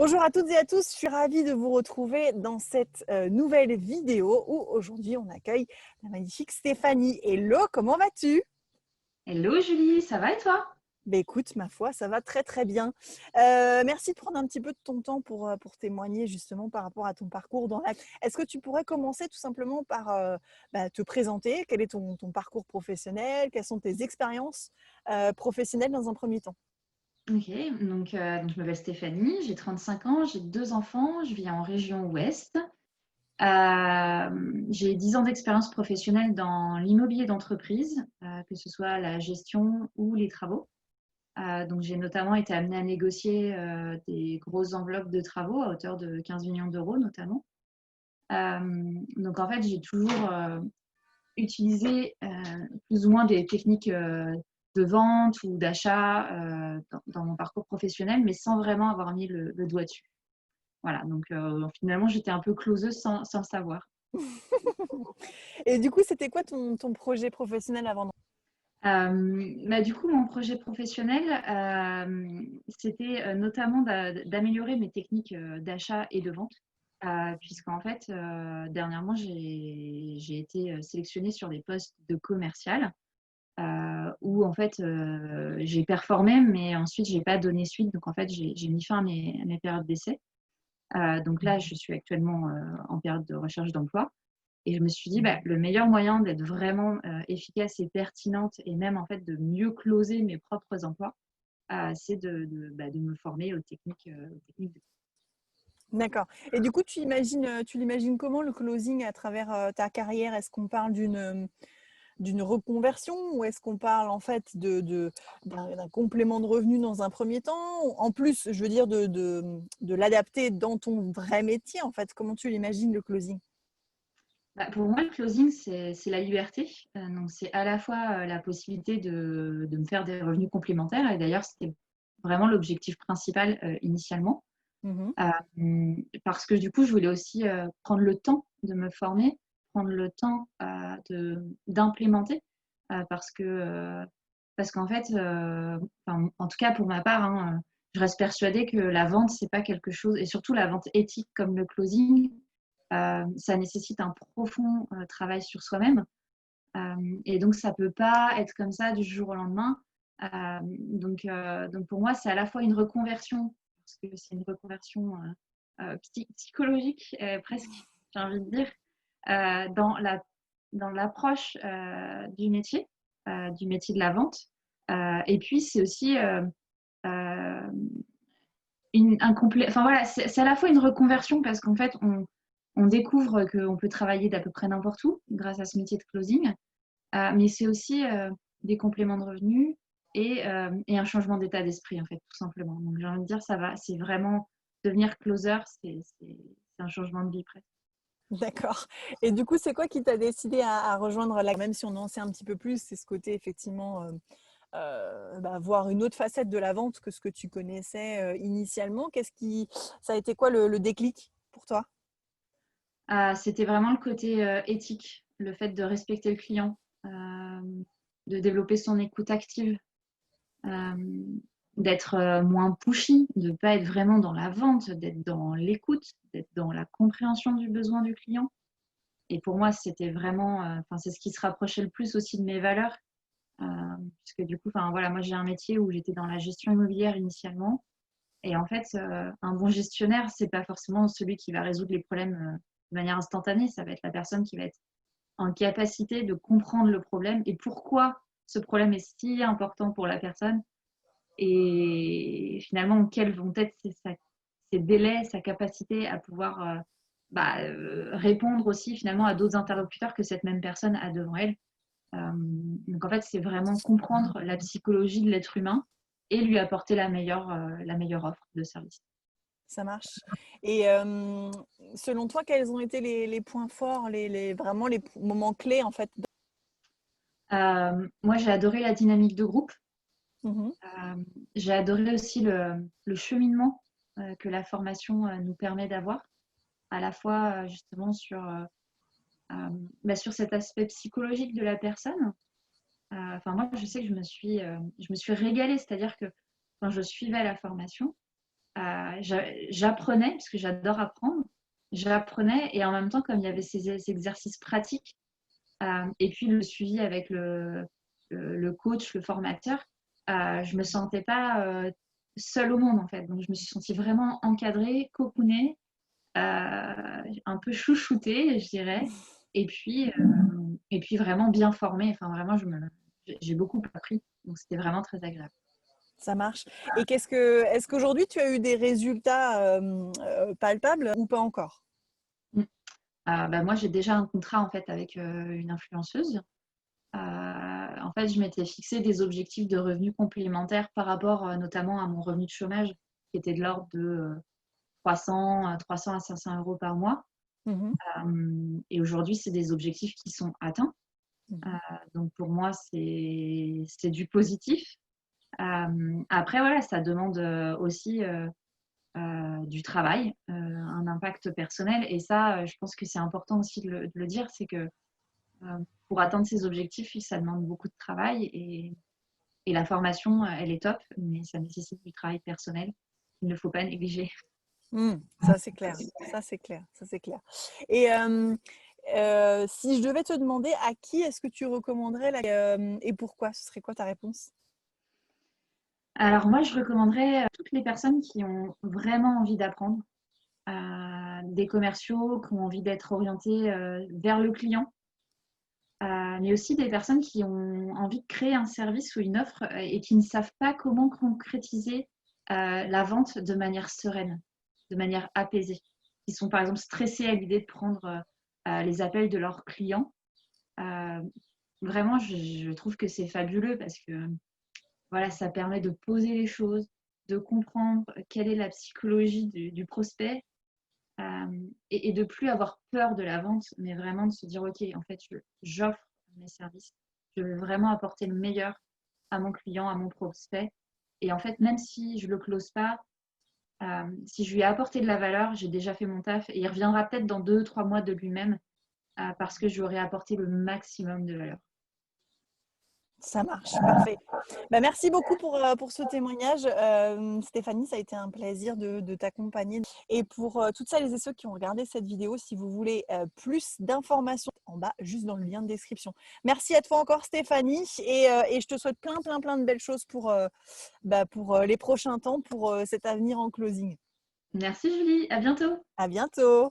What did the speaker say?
Bonjour à toutes et à tous, je suis ravie de vous retrouver dans cette nouvelle vidéo où aujourd'hui on accueille la magnifique Stéphanie. Hello, comment vas-tu? Hello Julie, ça va et toi? Ben écoute, ma foi, ça va très très bien. Merci de prendre un petit peu de ton temps pour témoigner justement par rapport à ton parcours dans la... Est-ce que tu pourrais commencer tout simplement par te présenter? Quel est ton parcours professionnel? Quelles sont tes expériences professionnelles dans un premier temps? Ok, donc je m'appelle Stéphanie, j'ai 35 ans, j'ai deux enfants, je vis en région ouest. J'ai 10 ans d'expérience professionnelle dans l'immobilier d'entreprise, que ce soit la gestion ou les travaux. Donc j'ai notamment été amenée à négocier des grosses enveloppes de travaux à hauteur de 15 millions d'euros notamment. Donc en fait, j'ai toujours utilisé plus ou moins des techniques de vente ou d'achat dans mon parcours professionnel, mais sans vraiment avoir mis le doigt dessus. Voilà, donc finalement, j'étais un peu closeuse sans le savoir. Et du coup, c'était quoi ton projet professionnel avant? Du coup, mon projet professionnel, c'était notamment d'améliorer mes techniques d'achat et de vente, puisqu'en fait, dernièrement, j'ai été sélectionnée sur des postes de commercial où en fait j'ai performé, mais ensuite j'ai pas donné suite. Donc en fait, j'ai mis fin à mes périodes d'essai. Donc là, je suis actuellement en période de recherche d'emploi. Et je me suis dit, bah, le meilleur moyen d'être vraiment efficace et pertinente et même en fait de mieux closer mes propres emplois, c'est de me former aux techniques de... D'accord. Et du coup, tu l'imagines comment le closing à travers ta carrière? Est-ce qu'on parle d'une reconversion ou est-ce qu'on parle en fait d'un complément de revenu dans un premier temps? En plus, je veux dire, de l'adapter dans ton vrai métier, en fait. Comment tu l'imagines le closing? Bah, pour moi, le closing, c'est la liberté. Donc, c'est à la fois la possibilité de me faire des revenus complémentaires. Et d'ailleurs, c'était vraiment l'objectif principal initialement. Mhm. Parce que du coup, je voulais aussi prendre le temps de me former, prendre le temps d'implémenter. Parce qu'en fait, en tout cas pour ma part, hein, je reste persuadée que la vente, c'est pas quelque chose, et surtout la vente éthique comme le closing, ça nécessite un profond travail sur soi-même. Et donc, ça peut pas être comme ça du jour au lendemain. Donc pour moi, c'est à la fois une reconversion, parce que c'est une reconversion psychologique, presque, j'ai envie de dire, dans dans l'approche du métier de la vente. Et puis, c'est aussi euh, enfin voilà, c'est à la fois une reconversion parce qu'en fait, on découvre qu'on peut travailler d'à peu près n'importe où grâce à ce métier de closing, mais c'est aussi des compléments de revenus et un changement d'état d'esprit, en fait, tout simplement. Donc, j'ai envie de dire, ça va, c'est vraiment devenir closer, c'est un changement de vie presque. D'accord. Et du coup, c'est quoi qui t'a décidé à rejoindre la... Même si on en sait un petit peu plus, c'est ce côté effectivement voir une autre facette de la vente que ce que tu connaissais initialement. Ça a été quoi le déclic pour toi? C'était vraiment le côté éthique, le fait de respecter le client, de développer son écoute active, euh, d'être moins pushy, de ne pas être vraiment dans la vente, d'être dans l'écoute, d'être dans la compréhension du besoin du client. Et pour moi, c'était vraiment, c'est ce qui se rapprochait le plus aussi de mes valeurs. Euh, Puisque du coup, voilà, moi j'ai un métier où j'étais dans la gestion immobilière initialement. Et en fait, un bon gestionnaire, c'est pas forcément celui qui va résoudre les problèmes de manière instantanée. Ça va être la personne qui va être en capacité de comprendre le problème et pourquoi ce problème est si important pour la personne. Et finalement, quels vont être ses délais, sa capacité à pouvoir répondre aussi finalement à d'autres interlocuteurs que cette même personne a devant elle. Donc en fait, c'est vraiment comprendre la psychologie de l'être humain et lui apporter la meilleure offre de service. Ça marche. Et selon toi, quels ont été les points forts, vraiment les moments clés en fait? Moi, j'ai adoré la dynamique de groupe. Mhm. J'ai adoré aussi le cheminement que la formation nous permet d'avoir, à la fois justement sur cet aspect psychologique de la personne. Enfin, moi, je sais que je me suis régalée, c'est-à-dire que quand je suivais la formation, j'apprenais, parce que j'adore apprendre. J'apprenais et en même temps, comme il y avait ces exercices pratiques et puis le suivi avec le coach, le formateur, je me sentais pas seule au monde en fait. Donc je me suis sentie vraiment encadrée, cocoonée, un peu chouchoutée, je dirais. Et puis, vraiment bien formée. Enfin, vraiment, j'ai beaucoup appris. Donc, c'était vraiment très agréable. Ça marche. Et est-ce qu'aujourd'hui tu as eu des résultats palpables ou pas encore? Mm. Bah, moi, j'ai déjà un contrat en fait avec une influenceuse. En fait, je m'étais fixé des objectifs de revenus complémentaires par rapport notamment à mon revenu de chômage, qui était de l'ordre de 300 à 500 euros par mois. Mhm. Et aujourd'hui, c'est des objectifs qui sont atteints. Mhm. Donc pour moi, c'est du positif. Après, voilà, ça demande aussi du travail, un impact personnel. Et ça, je pense que c'est important aussi de le dire, c'est que pour atteindre ces objectifs, ça demande beaucoup de travail. Et la formation, elle est top, mais ça nécessite du travail personnel. Il ne faut pas négliger. Ça c'est clair, ça c'est clair, ça c'est clair. Et si je devais te demander à qui est-ce que tu recommanderais et pourquoi, ce serait quoi ta réponse? Alors moi, je recommanderais toutes les personnes qui ont vraiment envie d'apprendre, des commerciaux qui ont envie d'être orientés vers le client, mais aussi des personnes qui ont envie de créer un service ou une offre et qui ne savent pas comment concrétiser la vente de manière sereine, de manière apaisée. Qui sont par exemple stressés à l'idée de prendre les appels de leurs clients. Euh, Vraiment, je trouve que c'est fabuleux parce que voilà, ça permet de poser les choses, de comprendre quelle est la psychologie du prospect et de plus avoir peur de la vente, mais vraiment de se dire, OK, en fait, j'offre mes services. Je veux vraiment apporter le meilleur à mon client, à mon prospect. Et en fait, même si je ne le close pas, si je lui ai apporté de la valeur, j'ai déjà fait mon taf et il reviendra peut-être dans 2, 3 mois de lui-même parce que j'aurai apporté le maximum de valeur. Ça marche, parfait. Bah, merci beaucoup pour ce témoignage. Stéphanie, ça a été un plaisir de t'accompagner. Et pour toutes celles et ceux qui ont regardé cette vidéo, si vous voulez plus d'informations, en bas, juste dans le lien de description. Merci à toi encore, Stéphanie. Et je te souhaite plein de belles choses pour les prochains temps, pour cet avenir en closing. Merci Julie, à bientôt. À bientôt.